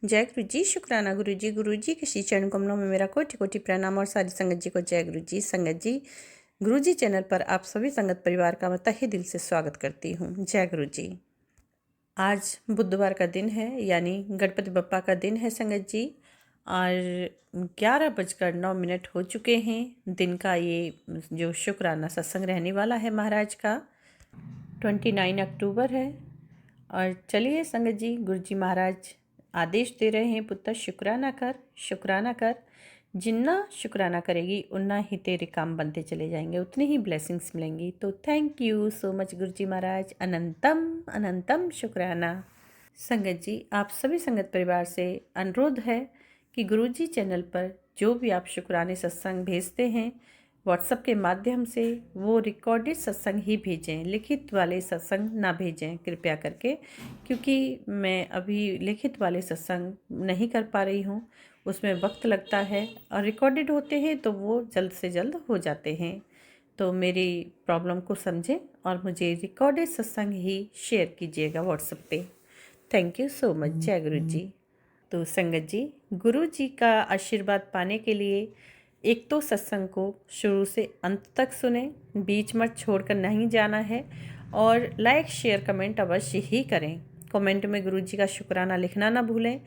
जय गुरु जी। शुक्राना गुरु जी के श्री चरण कमलों में मेरा कोटि कोटि प्रणाम और सारी संगत जी को जय गुरु जी। संगत जी, गुरु जी चैनल पर आप सभी संगत परिवार का मैं तहे दिल से स्वागत करती हूँ। जय गुरु जी। आज बुधवार का दिन है, यानी गणपति बप्पा का दिन है संगत जी। और 11:09 हो चुके हैं। दिन का ये जो शुक्राना सत्संग रहने वाला है महाराज का 29 अक्टूबर है। और चलिए संगत जी, गुरु जी महाराज आदेश दे रहे हैं, पुत्र शुक्राना कर, शुक्राना कर। जितना शुक्राना करेगी उतना ही तेरे काम बनते चले जाएंगे, उतनी ही ब्लेसिंग्स मिलेंगी। तो थैंक यू सो मच गुरु जी महाराज, अनंतम अनंतम शुक्राना। संगत जी, आप सभी संगत परिवार से अनुरोध है कि गुरु जी चैनल पर जो भी आप शुक्राने सत्संग भेजते हैं व्हाट्सएप के माध्यम से, वो रिकॉर्डेड सत्संग ही भेजें, लिखित वाले सत्संग ना भेजें कृपया करके, क्योंकि मैं अभी लिखित वाले सत्संग नहीं कर पा रही हूँ, उसमें वक्त लगता है। और रिकॉर्डेड होते हैं तो वो जल्द से जल्द हो जाते हैं। तो मेरी प्रॉब्लम को समझें और मुझे रिकॉर्डेड सत्संग ही शेयर कीजिएगा व्हाट्सएप पे। Thank you so much. जय गुरु जी। तो संगत जी, गुरु जी का आशीर्वाद पाने के लिए एक तो सत्संग को शुरू से अंत तक सुने, बीच मत छोड़कर नहीं जाना है। और लाइक शेयर कमेंट अवश्य ही करें। कमेंट में गुरु जी का शुक्राना लिखना ना भूलें।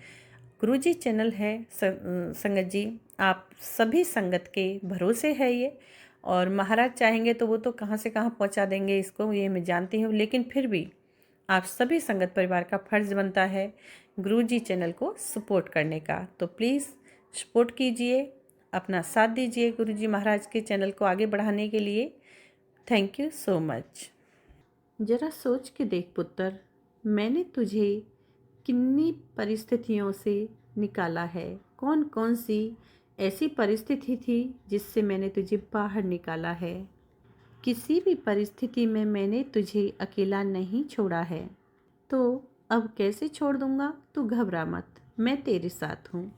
गुरु जी चैनल है संगत जी, आप सभी संगत के भरोसे है ये। और महाराज चाहेंगे तो वो तो कहाँ से कहाँ पहुँचा देंगे इसको, ये मैं जानती हूँ। लेकिन फिर भी आप सभी संगत परिवार का फर्ज बनता है गुरु जी चैनल को सपोर्ट करने का। तो प्लीज़ सपोर्ट कीजिए, अपना साथ दीजिए गुरु जी महाराज के चैनल को आगे बढ़ाने के लिए। Thank you so much. जरा सोच के देख पुत्र, मैंने तुझे किन्नी परिस्थितियों से निकाला है। कौन कौन सी ऐसी परिस्थिति थी जिससे मैंने तुझे बाहर निकाला है। किसी भी परिस्थिति में मैंने तुझे अकेला नहीं छोड़ा है। तो अब कैसे छोड़ दूंगा, तू घबरा मत, मैं तेरे साथ हूँ।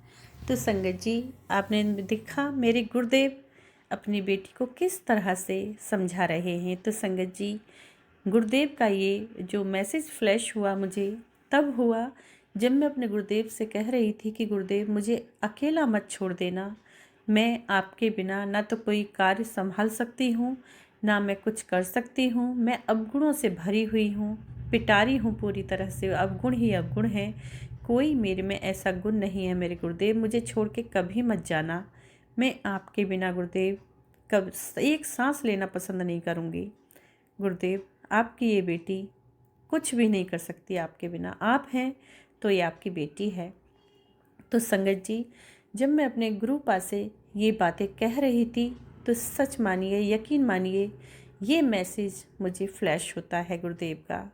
तो संगत जी, आपने देखा मेरे गुरुदेव अपनी बेटी को किस तरह से समझा रहे हैं। तो संगत जी, गुरुदेव का ये जो मैसेज फ्लैश हुआ मुझे तब हुआ जब मैं अपने गुरुदेव से कह रही थी कि गुरुदेव मुझे अकेला मत छोड़ देना। मैं आपके बिना ना तो कोई कार्य संभाल सकती हूँ, ना मैं कुछ कर सकती हूँ। मैं अवगुणों से भरी हुई हूँ, पिटारी हूँ पूरी तरह से, अवगुण ही अवगुण है। कोई मेरे में ऐसा गुण नहीं है। मेरे गुरुदेव, मुझे छोड़ के कभी मत जाना। मैं आपके बिना गुरुदेव कब एक सांस लेना पसंद नहीं करूँगी। गुरुदेव, आपकी ये बेटी कुछ भी नहीं कर सकती आपके बिना। आप हैं तो ये आपकी बेटी है। तो संगत जी, जब मैं अपने गुरु पास से ये बातें कह रही थी तो सच मानिए, यकीन मानिए, ये मैसेज मुझे फ्लैश होता है गुरुदेव का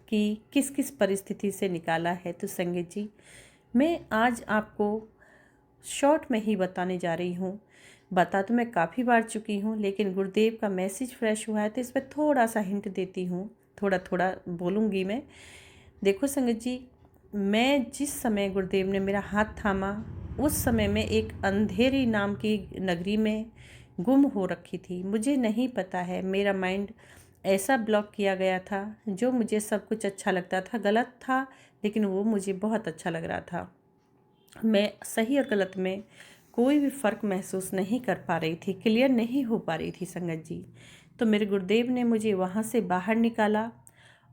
कि किस किस परिस्थिति से निकाला है। तो संगत जी, मैं आज आपको शॉर्ट में ही बताने जा रही हूँ। बता तो मैं काफ़ी बार चुकी हूँ, लेकिन गुरुदेव का मैसेज फ्लैश हुआ है तो इस पर थोड़ा सा हिंट देती हूँ, थोड़ा थोड़ा बोलूँगी मैं। देखो संगत जी, मैं जिस समय गुरुदेव ने मेरा हाथ थामा, उस समय में एक अंधेरी नाम की नगरी में गुम हो रखी थी। मुझे नहीं पता है, मेरा माइंड ऐसा ब्लॉक किया गया था। जो मुझे सब कुछ अच्छा लगता था गलत था, लेकिन वो मुझे बहुत अच्छा लग रहा था। मैं सही और गलत में कोई भी फ़र्क महसूस नहीं कर पा रही थी, क्लियर नहीं हो पा रही थी संगत जी। तो मेरे गुरुदेव ने मुझे वहाँ से बाहर निकाला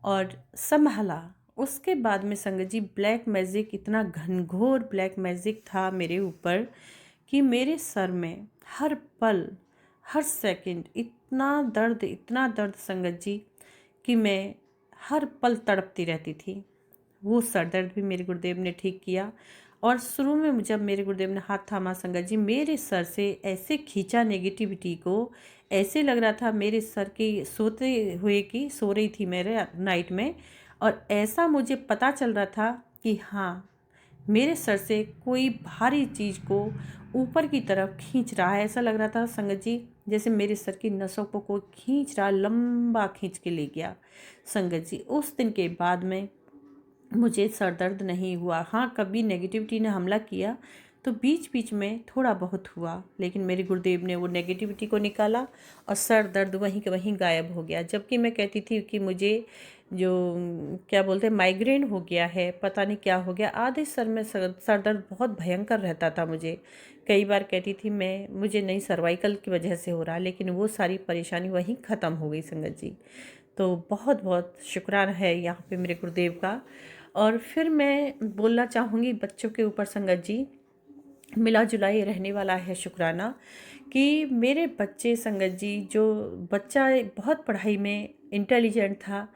और संभाला। उसके बाद में संगत जी, ब्लैक मैजिक, इतना घनघोर ब्लैक मैजिक था मेरे ऊपर कि मेरे सर में हर पल हर सेकंड इतना दर्द संगत जी कि मैं हर पल तड़पती रहती थी। वो सर दर्द भी मेरे गुरुदेव ने ठीक किया। और शुरू में जब मेरे गुरुदेव ने हाथ थामा संगत जी, मेरे सर से ऐसे खींचा नेगेटिविटी को, ऐसे लग रहा था मेरे सर की सोते हुए की सो रही थी मेरे नाइट में। और ऐसा मुझे पता चल रहा था कि हाँ, मेरे सर से कोई भारी चीज़ को ऊपर की तरफ खींच रहा है। ऐसा लग रहा था संगत जी जैसे मेरे सर की नसों को कोई खींच रहा, लंबा खींच के ले गया। संगत जी, उस दिन के बाद में मुझे सर दर्द नहीं हुआ। हाँ, कभी नेगेटिविटी ने हमला किया तो बीच बीच में थोड़ा बहुत हुआ, लेकिन मेरे गुरुदेव ने वो नेगेटिविटी को निकाला और सर दर्द वहीं के वहीं गायब हो गया। जबकि मैं कहती थी कि मुझे जो क्या बोलते हैं माइग्रेन हो गया है, पता नहीं क्या हो गया, आधे सर में सर दर्द बहुत भयंकर रहता था मुझे। कई बार कहती थी मैं मुझे नहीं सर्वाइकल की वजह से हो रहा, लेकिन वो सारी परेशानी वहीं ख़त्म हो गई संगत जी। तो बहुत बहुत शुक्राना है यहाँ पे मेरे गुरुदेव का। और फिर मैं बोलना चाहूँगी बच्चों के ऊपर संगत जी, मिला जुला ये रहने वाला है शुक्राना, कि मेरे बच्चे संगत जी, जो बच्चा बहुत पढ़ाई में इंटेलिजेंट था,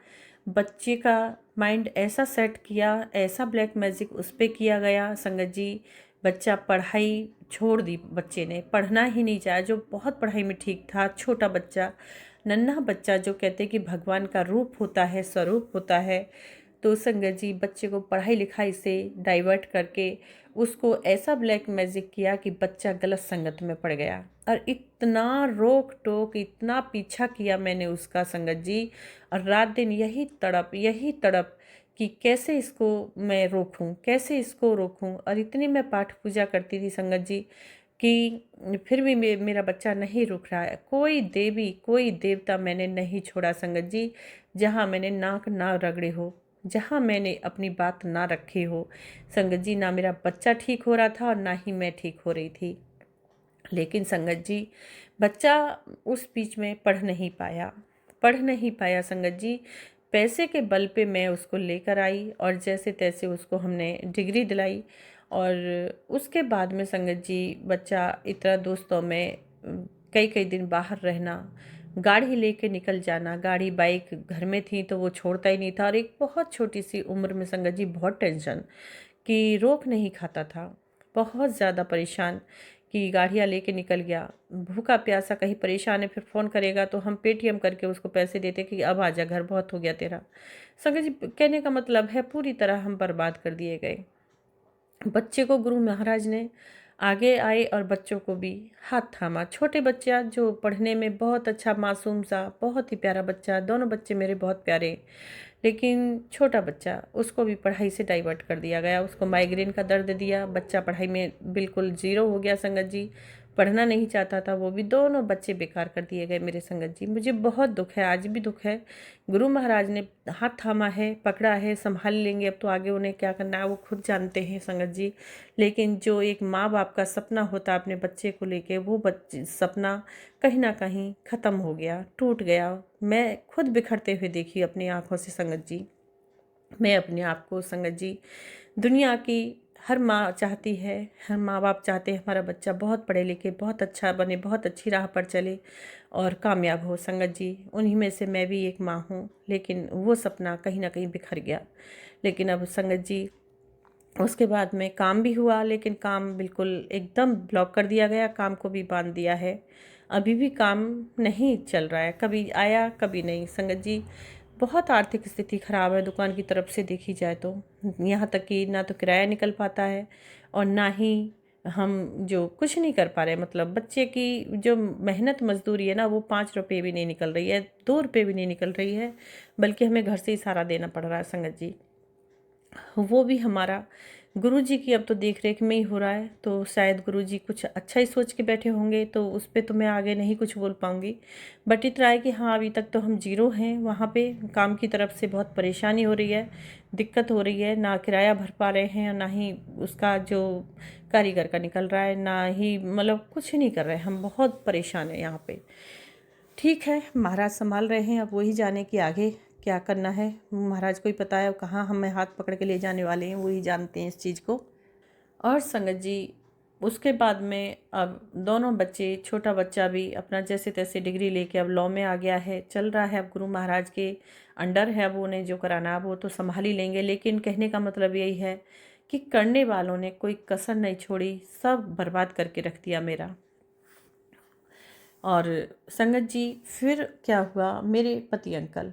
बच्चे का माइंड ऐसा सेट किया, ऐसा ब्लैक मैजिक उस पे किया गया संगत जी, बच्चा पढ़ाई छोड़ दी, बच्चे ने पढ़ना ही नहीं चाहा। जो बहुत पढ़ाई में ठीक था, छोटा बच्चा, नन्हा बच्चा, जो कहते कि भगवान का रूप होता है, स्वरूप होता है, तो संगत जी बच्चे को पढ़ाई लिखाई से डाइवर्ट करके उसको ऐसा ब्लैक मैजिक किया कि बच्चा गलत संगत में पड़ गया। और इतना रोक टोक, इतना पीछा किया मैंने उसका संगत जी, और रात दिन यही तड़प कि कैसे इसको मैं रोकूं, कैसे इसको रोकूं। और इतनी मैं पाठ पूजा करती थी संगत जी कि फिर भी मेरा बच्चा नहीं रुक रहा है। कोई देवी कोई देवता मैंने नहीं छोड़ा संगत जी, जहाँ मैंने नाक ना रगड़े हो, जहाँ मैंने अपनी बात ना रखी हो संगत जी। ना मेरा बच्चा ठीक हो रहा था और ना ही मैं ठीक हो रही थी। लेकिन संगत जी बच्चा उस बीच में पढ़ नहीं पाया संगत जी। पैसे के बल पे मैं उसको लेकर आई और जैसे तैसे उसको हमने डिग्री दिलाई। और उसके बाद में संगत जी बच्चा इतना दोस्तों में कई कई दिन बाहर रहना, गाड़ी लेके निकल जाना, गाड़ी बाइक घर में थी तो वो छोड़ता ही नहीं था। और एक बहुत छोटी सी उम्र में संगत जी बहुत टेंशन कि रोक नहीं खाता था, बहुत ज़्यादा परेशान कि गाड़ियाँ लेके निकल गया, भूखा प्यासा कहीं परेशान है, फिर फ़ोन करेगा तो हम पेटीएम करके उसको पैसे देते कि अब आजा घर, बहुत हो गया तेरा। संगत जी कहने का मतलब है पूरी तरह हम बर्बाद कर दिए गए। बच्चे को गुरु महाराज ने आगे आए और बच्चों को भी हाथ थामा। छोटे बच्चा जो पढ़ने में बहुत अच्छा, मासूम सा, बहुत ही प्यारा बच्चा, दोनों बच्चे मेरे बहुत प्यारे, लेकिन छोटा बच्चा, उसको भी पढ़ाई से डाइवर्ट कर दिया गया। उसको माइग्रेन का दर्द दिया, बच्चा पढ़ाई में बिल्कुल ज़ीरो हो गया संगत जी, पढ़ना नहीं चाहता था वो भी। दोनों बच्चे बेकार कर दिए गए मेरे संगत जी। मुझे बहुत दुख है, आज भी दुख है। गुरु महाराज ने हाथ थामा है, पकड़ा है, संभाल लेंगे, अब तो आगे उन्हें क्या करना है वो खुद जानते हैं संगत जी। लेकिन जो एक माँ बाप का सपना होता है अपने बच्चे को लेके, वो बच्चे सपना कहीं ना कहीं ख़त्म हो गया, टूट गया। मैं खुद बिखरते हुए देखी अपनी आंखों से संगत जी। मैं अपने आप को संगत जी, दुनिया की हर माँ चाहती है, हर माँ बाप चाहते हैं हमारा बच्चा बहुत पढ़े लिखे, बहुत अच्छा बने, बहुत अच्छी राह पर चले और कामयाब हो संगत जी। उन्हीं में से मैं भी एक माँ हूँ, लेकिन वो सपना कहीं ना कहीं बिखर गया। लेकिन अब संगत जी उसके बाद में काम भी हुआ, लेकिन काम बिल्कुल एकदम ब्लॉक कर दिया गया, काम को भी बांध दिया है। अभी भी काम नहीं चल रहा है, कभी आया कभी नहीं संगत जी। बहुत आर्थिक स्थिति खराब है दुकान की तरफ से देखी जाए तो। यहाँ तक कि ना तो किराया निकल पाता है और ना ही हम जो कुछ नहीं कर पा रहे, मतलब बच्चे की जो मेहनत मजदूरी है ना, वो 5 रुपये भी नहीं निकल रही है, 2 रुपये भी नहीं निकल रही है, बल्कि हमें घर से ही सारा देना पड़ रहा है संगत जी। वो भी हमारा गुरुजी की अब तो देख रेख में ही हो रहा है। तो शायद गुरुजी कुछ अच्छा ही सोच के बैठे होंगे, तो उस पर तो मैं आगे नहीं कुछ बोल पाऊँगी। बट इतना है कि हाँ, अभी तक तो हम जीरो हैं वहाँ पे। काम की तरफ से बहुत परेशानी हो रही है, दिक्कत हो रही है, ना किराया भर पा रहे हैं और ना ही उसका जो कारीगर का निकल रहा है, ना ही मतलब कुछ नहीं कर रहे हैं, हम बहुत परेशान हैं यहाँ पे। ठीक है, महाराज संभाल रहे हैं, अब वही जाने कि आगे क्या करना है। महाराज को ही पता है कहाँ हमें हाथ पकड़ के ले जाने वाले हैं, वही जानते हैं इस चीज़ को। और संगत जी उसके बाद में अब दोनों बच्चे, छोटा बच्चा भी अपना जैसे तैसे डिग्री लेके अब लॉ में आ गया है, चल रहा है, अब गुरु महाराज के अंडर है, अब उन्हें जो कराना वो तो संभाल ही लेंगे। लेकिन कहने का मतलब यही है कि करने वालों ने कोई कसर नहीं छोड़ी, सब बर्बाद करके रख दिया मेरा। और संगत जी फिर क्या हुआ, मेरे पति अंकल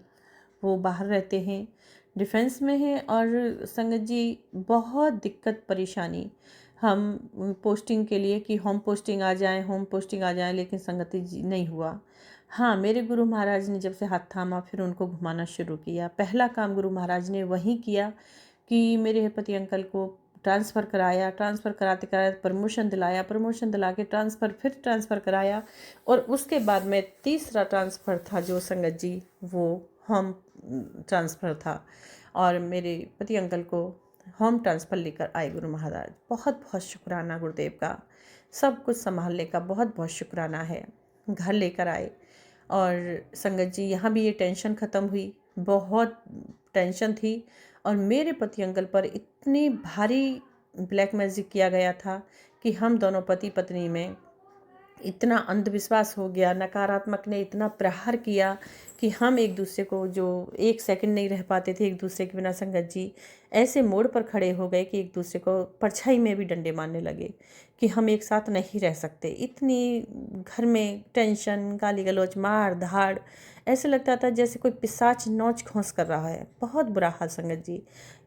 वो बाहर रहते हैं, डिफेंस में हैं, और संगत जी बहुत दिक्कत परेशानी, हम पोस्टिंग के लिए कि होम पोस्टिंग आ जाए, होम पोस्टिंग आ जाए, लेकिन संगत जी नहीं हुआ। हाँ, मेरे गुरु महाराज ने जब से हाथ थामा, फिर उनको घुमाना शुरू किया। पहला काम गुरु महाराज ने वही किया कि मेरे पति अंकल को ट्रांसफ़र कराया, ट्रांसफ़र कराते कराते प्रमोशन दिलाया, प्रमोशन दिला के ट्रांसफ़र, फिर ट्रांसफ़र कराया। और उसके बाद में तीसरा ट्रांसफ़र था जो संगत जी, वो होम ट्रांसफ़र था और मेरे पति अंकल को होम ट्रांसफ़र लेकर आए गुरु महाराज। बहुत बहुत शुक्राना गुरुदेव का, सब कुछ संभालने का बहुत बहुत शुक्राना है। घर लेकर आए और संगत जी यहाँ भी ये टेंशन ख़त्म हुई। बहुत टेंशन थी और मेरे पति अंकल पर इतनी भारी ब्लैक मैजिक किया गया था कि हम दोनों पति पत्नी में इतना अंधविश्वास हो गया, नकारात्मक ने इतना प्रहार किया कि हम एक दूसरे को, जो एक सेकंड नहीं रह पाते थे एक दूसरे के बिना, संगत जी ऐसे मोड़ पर खड़े हो गए कि एक दूसरे को परछाई में भी डंडे मारने लगे कि हम एक साथ नहीं रह सकते। इतनी घर में टेंशन, गाली गलौज, मार धाड़, ऐसे लगता था जैसे कोई पिशाच नोच घोंस कर रहा है। बहुत बुरा हाल संगत जी।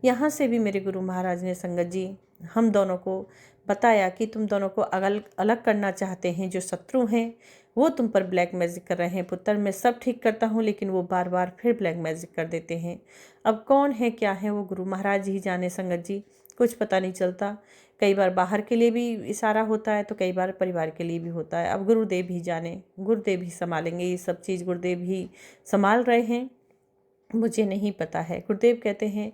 यहाँ से भी मेरे गुरु महाराज ने संगत जी हम दोनों को बताया कि तुम दोनों को अलग अलग करना चाहते हैं। जो शत्रु हैं वो तुम पर ब्लैक मैजिक कर रहे हैं पुत्र। मैं सब ठीक करता हूँ लेकिन वो बार बार फिर ब्लैक मैजिक कर देते हैं। अब कौन है क्या है वो गुरु महाराज ही जाने संगत जी, कुछ पता नहीं चलता। कई बार बाहर के लिए भी इशारा होता है तो कई बार परिवार के लिए भी होता है। अब गुरुदेव ही जाने, गुरुदेव ही संभालेंगे ये सब चीज़, गुरुदेव ही संभाल रहे हैं, मुझे नहीं पता है। गुरुदेव कहते हैं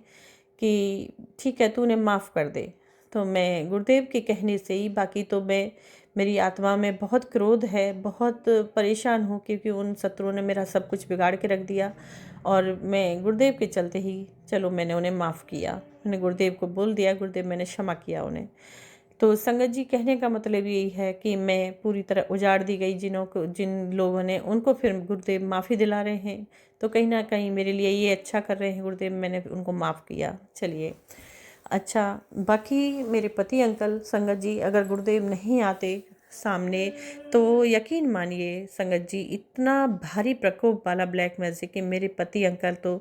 कि ठीक है तू उन्हें माफ़ कर दे, तो मैं गुरुदेव के कहने से ही, बाकी तो मैं, मेरी आत्मा में बहुत क्रोध है, बहुत परेशान हूँ क्योंकि उन शत्रुओं ने मेरा सब कुछ बिगाड़ के रख दिया और मैं गुरुदेव के चलते ही चलो मैंने उन्हें माफ़ किया। मैंने गुरुदेव को बोल दिया, गुरुदेव मैंने क्षमा किया उन्हें। तो संगत जी कहने का मतलब यही है कि मैं पूरी तरह उजाड़ दी गई, जिन लोगों ने, उनको फिर गुरुदेव माफ़ी दिला रहे हैं। तो कहीं ना कहीं मेरे लिए ये अच्छा कर रहे हैं गुरुदेव, मैंने उनको माफ़ किया। चलिए अच्छा, बाकी मेरे पति अंकल संगत जी अगर गुरुदेव नहीं आते सामने तो यकीन मानिए संगत जी इतना भारी प्रकोप वाला ब्लैक मैजिक कि मेरे पति अंकल तो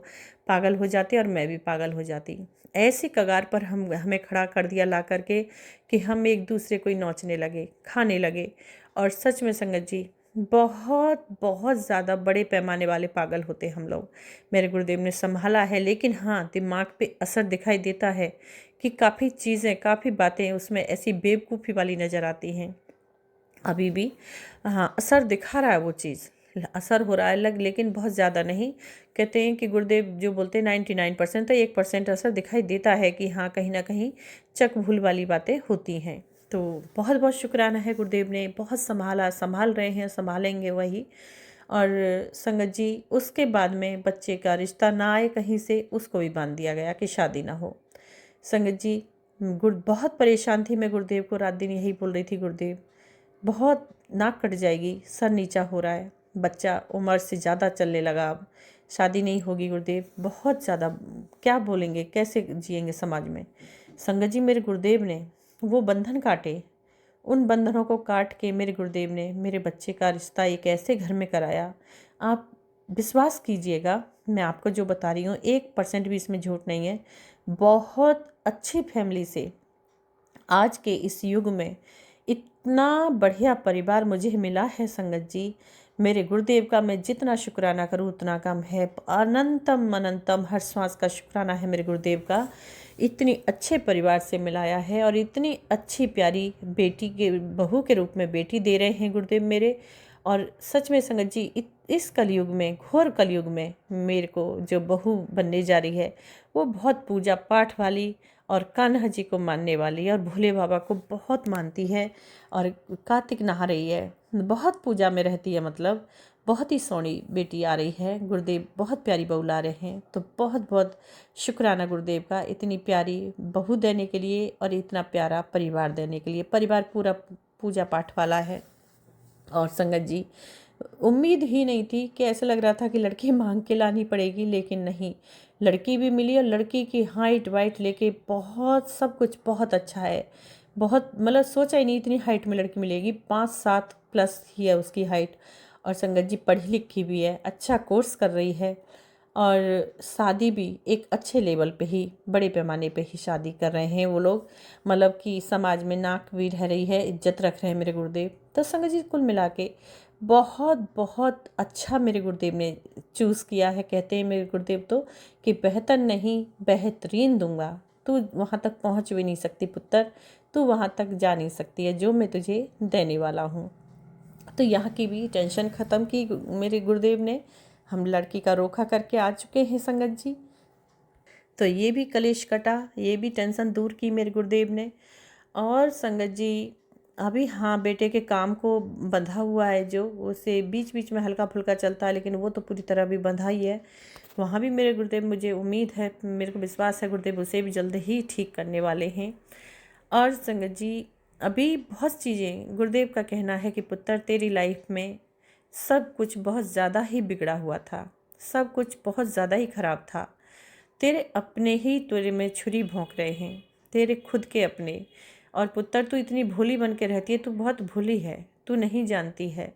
पागल हो जाते और मैं भी पागल हो जाती। ऐसी कगार पर हमें खड़ा कर दिया ला करके कि हम एक दूसरे को ही नोचने लगे, खाने लगे। और सच में संगत जी बहुत बहुत ज़्यादा बड़े पैमाने वाले पागल होते हम लोग। मेरे गुरुदेव ने संभाला है, लेकिन हाँ दिमाग पे असर दिखाई देता है कि काफ़ी चीज़ें, काफ़ी बातें उसमें ऐसी बेवकूफ़ी वाली नज़र आती हैं अभी भी। हाँ असर दिखा रहा है, वो चीज़ असर हो रहा है अलग, लेकिन बहुत ज़्यादा नहीं। कहते हैं कि गुरुदेव जो बोलते हैं 99%, तो 1% असर दिखाई देता है कि हाँ कहीं ना कहीं चक भूल वाली बातें होती हैं। तो बहुत बहुत शुक्राना है, गुरुदेव ने बहुत संभाला, संभाल रहे हैं, संभालेंगे वही। और संगत जी उसके बाद में बच्चे का रिश्ता ना आए कहीं से, उसको भी बांध दिया गया कि शादी ना हो। संगत जी बहुत परेशान थी मैं, गुरुदेव को रात दिन यही बोल रही थी, गुरुदेव बहुत नाक कट जाएगी, सर नीचा हो रहा है, बच्चा उम्र से ज़्यादा चलने लगा, अब शादी नहीं होगी गुरुदेव, बहुत ज़्यादा क्या बोलेंगे, कैसे जिएंगे समाज में। संगत जी मेरे गुरुदेव ने वो बंधन काटे, उन बंधनों को काट के मेरे गुरुदेव ने मेरे बच्चे का रिश्ता एक ऐसे घर में कराया। आप विश्वास कीजिएगा, मैं आपको जो बता रही हूँ 1% भी इसमें झूठ नहीं है। बहुत अच्छी फैमिली से आज के इस युग में इतना बढ़िया परिवार मुझे मिला है संगत जी। मेरे गुरुदेव का मैं जितना शुक्राना करूँ उतना कम है। अनंतम अनंतम हर श्वास का शुक्राना है मेरे गुरुदेव का, इतनी अच्छे परिवार से मिलाया है और इतनी अच्छी प्यारी बेटी के, बहू के रूप में बेटी दे रहे हैं गुरुदेव मेरे। और सच में संगत जी इस कलयुग में, घोर कलयुग में मेरे को जो बहू बनने जा रही है वो बहुत पूजा पाठ वाली और कान्हा जी को मानने वाली है और भोले बाबा को बहुत मानती है और कार्तिक नहा रही है, बहुत पूजा में रहती है, मतलब बहुत ही सोनी बेटी आ रही है। गुरुदेव बहुत प्यारी बहू ला रहे हैं, तो बहुत बहुत शुक्राना गुरुदेव का इतनी प्यारी बहू देने के लिए और इतना प्यारा परिवार देने के लिए। परिवार पूरा पूजा पाठ वाला है। और संगत जी उम्मीद ही नहीं थी कि ऐसा लग रहा था कि लड़की मांग के लानी पड़ेगी, लेकिन नहीं, लड़की भी मिली और लड़की की हाइट वाइट लेके बहुत सब कुछ बहुत अच्छा है। बहुत मतलब सोचा ही नहीं इतनी हाइट में लड़की मिलेगी, 5-7 प्लस ही है उसकी हाइट। और संगत जी पढ़ी लिखी भी है, अच्छा कोर्स कर रही है और शादी भी एक अच्छे लेवल पे ही, बड़े पैमाने पे ही शादी कर रहे हैं वो लोग। मतलब कि समाज में नाक भी रह रही है, इज्जत रख रहे हैं मेरे गुरुदेव। तो संगत जी कुल मिला के बहुत बहुत अच्छा मेरे गुरुदेव ने चूज़ किया है। कहते हैं मेरे गुरुदेव तो कि बेहतर नहीं बेहतरीन दूंगा, तू वहाँ तक पहुँच भी नहीं सकती पुत्र, तू वहाँ तक जा नहीं सकती है जो मैं तुझे देने वाला हूँ। तो यहाँ की भी टेंशन ख़त्म की मेरे गुरुदेव ने। हम लड़की का रोका करके आ चुके हैं संगत जी। तो ये भी कलेश कटा, ये भी टेंशन दूर की मेरे गुरुदेव ने। और संगत जी अभी हाँ, बेटे के काम को बंधा हुआ है, जो उसे बीच बीच में हल्का फुल्का चलता है, लेकिन वो तो पूरी तरह भी बंधा ही है। वहाँ भी मेरे गुरुदेव, मुझे उम्मीद है, मेरे को विश्वास है गुरुदेव उसे भी जल्द ही ठीक करने वाले हैं। और संगत जी अभी बहुत चीज़ें, गुरुदेव का कहना है कि पुत्र तेरी लाइफ में सब कुछ बहुत ज़्यादा ही बिगड़ा हुआ था, सब कुछ बहुत ज़्यादा ही ख़राब था। तेरे अपने ही तेरे में छुरी भोंक रहे हैं, तेरे खुद के अपने। और पुत्र तू इतनी भोली बन के रहती है, तू बहुत भोली है, तू नहीं जानती है,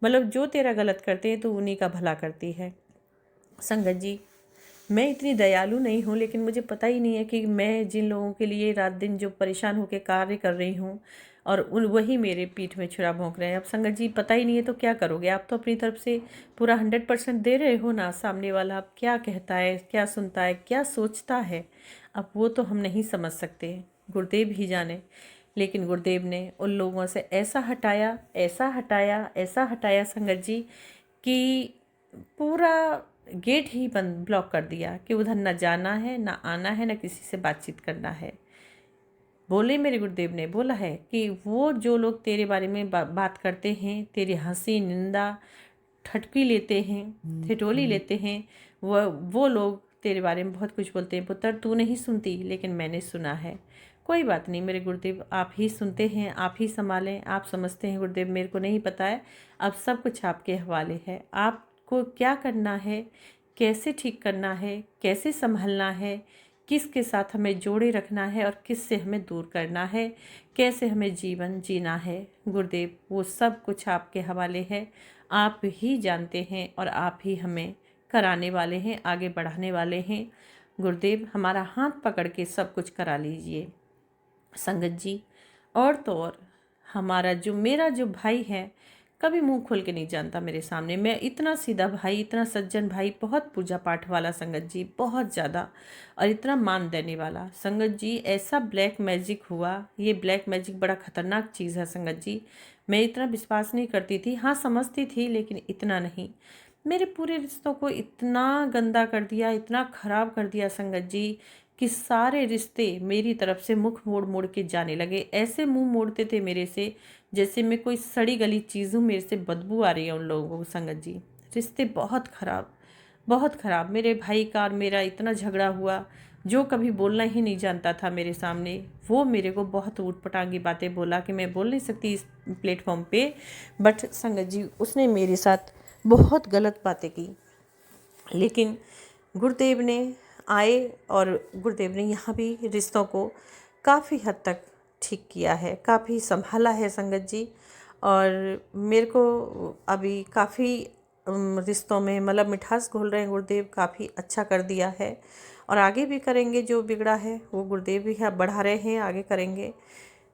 मतलब जो तेरा गलत करते हैं तू उन्हीं का भला करती है। संगत जी मैं इतनी दयालु नहीं हूँ, लेकिन मुझे पता ही नहीं है कि मैं जिन लोगों के लिए रात दिन जो परेशान होकर कार्य कर रही हूँ और उन वही मेरे पीठ में छुरा भोंक रहे हैं। अब संगत जी पता ही नहीं है तो क्या करोगे? आप तो अपनी तरफ से पूरा 100% दे रहे हो ना। सामने वाला आप क्या कहता है, क्या सुनता है, क्या सोचता है, अब वो तो हम नहीं समझ सकते, गुरुदेव ही जाने। लेकिन गुरुदेव ने उन लोगों से ऐसा हटाया, ऐसा हटाया, ऐसा हटाया संगत जी कि पूरा गेट ही बंद ब्लॉक कर दिया कि उधर ना जाना है, ना आना है, ना किसी से बातचीत करना है। बोले मेरे गुरुदेव ने बोला है कि वो जो लोग तेरे बारे में बात करते हैं, तेरी हंसी निंदा ठटकी लेते हैं, ठिठोली लेते हैं, वो लोग तेरे बारे में बहुत कुछ बोलते हैं। पुत्र तू नहीं सुनती, लेकिन मैंने सुना है। कोई बात नहीं मेरे गुरुदेव, आप ही सुनते हैं, आप ही संभालें, आप समझते हैं गुरुदेव, मेरे को नहीं पता है। अब सब कुछ आपके हवाले है। आपको क्या करना है, कैसे ठीक करना है, कैसे संभलना है, किसके साथ हमें जोड़े रखना है और किस से हमें दूर करना है, कैसे हमें जीवन जीना है, गुरुदेव वो सब कुछ आपके हवाले है। आप ही जानते हैं और आप ही हमें कराने वाले हैं, आगे बढ़ाने वाले हैं। गुरुदेव हमारा हाथ पकड़ के सब कुछ करा लीजिए संगत जी। और तो और हमारा जो मेरा जो भाई है, कभी मुंह खोल के नहीं जानता मेरे सामने। मैं इतना सीधा भाई, इतना सज्जन भाई, बहुत पूजा पाठ वाला संगत जी, बहुत ज़्यादा, और इतना मान देने वाला संगत जी। ऐसा ब्लैक मैजिक हुआ, ये ब्लैक मैजिक बड़ा खतरनाक चीज़ है संगत जी। मैं इतना विश्वास नहीं करती थी, हाँ समझती थी, लेकिन इतना नहीं। मेरे पूरे रिश्तों को इतना गंदा कर दिया, इतना ख़राब कर दिया संगत जी कि सारे रिश्ते मेरी तरफ से मुख मोड़ मोड़ के जाने लगे। ऐसे मुंह मोड़ते थे मेरे से जैसे मैं कोई सड़ी गली चीज़ हूँ, मेरे से बदबू आ रही है उन लोगों को संगत जी। रिश्ते बहुत ख़राब, बहुत ख़राब। मेरे भाई का और मेरा इतना झगड़ा हुआ, जो कभी बोलना ही नहीं जानता था मेरे सामने, वो मेरे को बहुत ऊटपटांगी बातें बोला कि मैं बोल नहीं सकती इस प्लेटफॉर्म पे, बट संगत जी उसने मेरे साथ बहुत गलत बातें की। लेकिन गुरुदेव ने आए और गुरुदेव ने यहाँ भी रिश्तों को काफ़ी हद तक ठीक किया है, काफ़ी संभाला है संगत जी। और मेरे को अभी काफ़ी रिश्तों में मतलब मिठास घोल रहे हैं गुरुदेव, काफ़ी अच्छा कर दिया है और आगे भी करेंगे। जो बिगड़ा है वो गुरुदेव भी है बढ़ा रहे हैं, आगे करेंगे।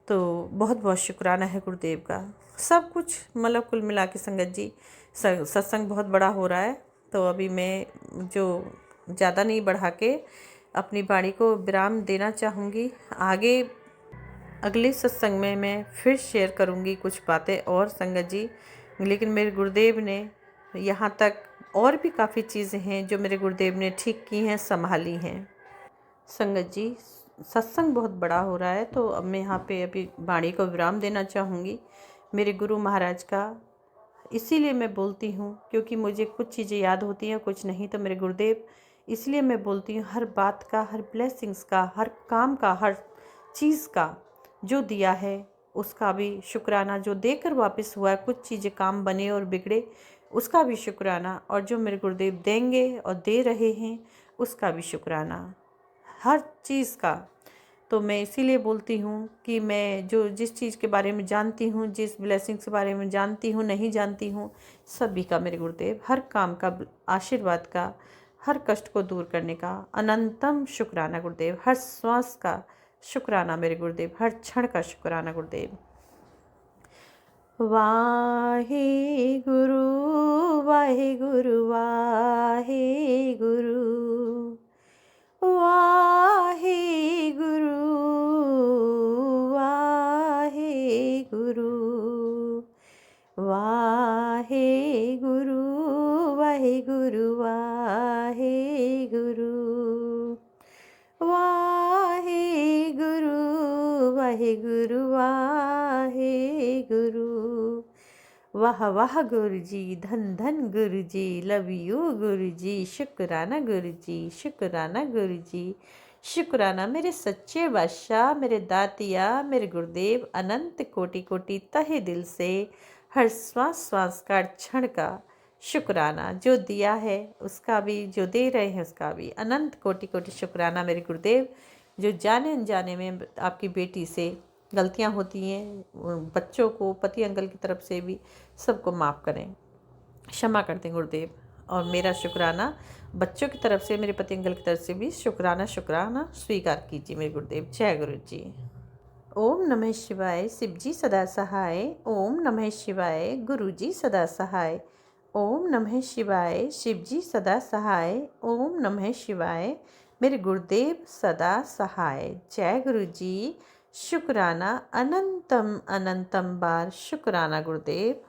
तो बहुत बहुत शुक्राना है गुरुदेव का। सब कुछ मतलब कुल मिला के संगत जी, सत्संग बहुत बड़ा हो रहा है, तो अभी मैं जो ज़्यादा नहीं बढ़ा के अपनी वाणी को विराम देना चाहूँगी। आगे अगले सत्संग में मैं फिर शेयर करूँगी कुछ बातें और संगत जी। लेकिन मेरे गुरुदेव ने यहाँ तक और भी काफ़ी चीज़ें हैं जो मेरे गुरुदेव ने ठीक की हैं, संभाली हैं संगत जी। सत्संग बहुत बड़ा हो रहा है, तो अब मैं यहाँ पे अभी वाणी को विराम देना चाहूँगी मेरे गुरु महाराज का। इसीलिए मैं बोलती हूँ क्योंकि मुझे कुछ चीज़ें याद होती हैं, कुछ नहीं। तो मेरे गुरुदेव, इसलिए मैं बोलती हूँ हर बात का, हर ब्लेसिंग्स का, हर काम का, हर चीज़ का जो दिया है उसका भी शुक्राना। जो देकर वापस हुआ है, कुछ चीज़ें काम बने और बिगड़े, उसका भी शुक्राना। और जो मेरे गुरुदेव देंगे और दे रहे हैं उसका भी शुक्राना, हर चीज़ का। तो मैं इसीलिए बोलती हूँ कि मैं जो जिस चीज़ के बारे में जानती हूँ, जिस ब्लेसिंग्स के बारे में जानती हूँ, नहीं जानती हूँ, सभी का मेरे गुरुदेव, हर काम का, आशीर्वाद का, हर कष्ट को दूर करने का अनंतम शुक्राना गुरुदेव। हर श्वास का शुक्राना मेरे गुरुदेव, हर क्षण का शुक्राना गुरुदेव। वाहे गुरु वाहे गुरु वाहे गुरु वाहे गुरु वाहे गुरु वाहे गुरु वाहे गुरु वाहे गुरु। वाह वाह गुरु जी, धन धन गुरु जी, लव यू गुरु जी, शुक्राना गुरु जी, शुक्राना गुरु जी, शुक्राना मेरे सच्चे बादशाह, मेरे दातिया, मेरे गुरुदेव, अनंत कोटि कोटि तहे दिल से हर श्वास श्वास का क्षण का शुक्राना। जो दिया है उसका भी, जो दे रहे हैं उसका भी अनंत कोटि कोटि शुक्राना मेरे गुरुदेव। जो जाने अनजाने में आपकी बेटी से गलतियां होती हैं, बच्चों को, पति अंकल की तरफ से भी, सबको माफ़ करें, क्षमा करते हैं गुरुदेव। और मेरा शुक्राना बच्चों की तरफ से, मेरे पति अंकल की तरफ से भी शुक्राना शुक्राना स्वीकार कीजिए मेरे गुरुदेव। जय गुरु जी। ओम नमः शिवाय, शिव जी सदा सहाय। ओम नमः शिवाय, गुरु जी सदा सहाय। ओम नमः शिवाय, शिव जी सदा सहाय। ओम नमः शिवाय, मेरे गुरुदेव सदा सहाय। जय गुरु जी। शुक्राना अनंतम अनंतम बार शुक्राना गुरुदेव।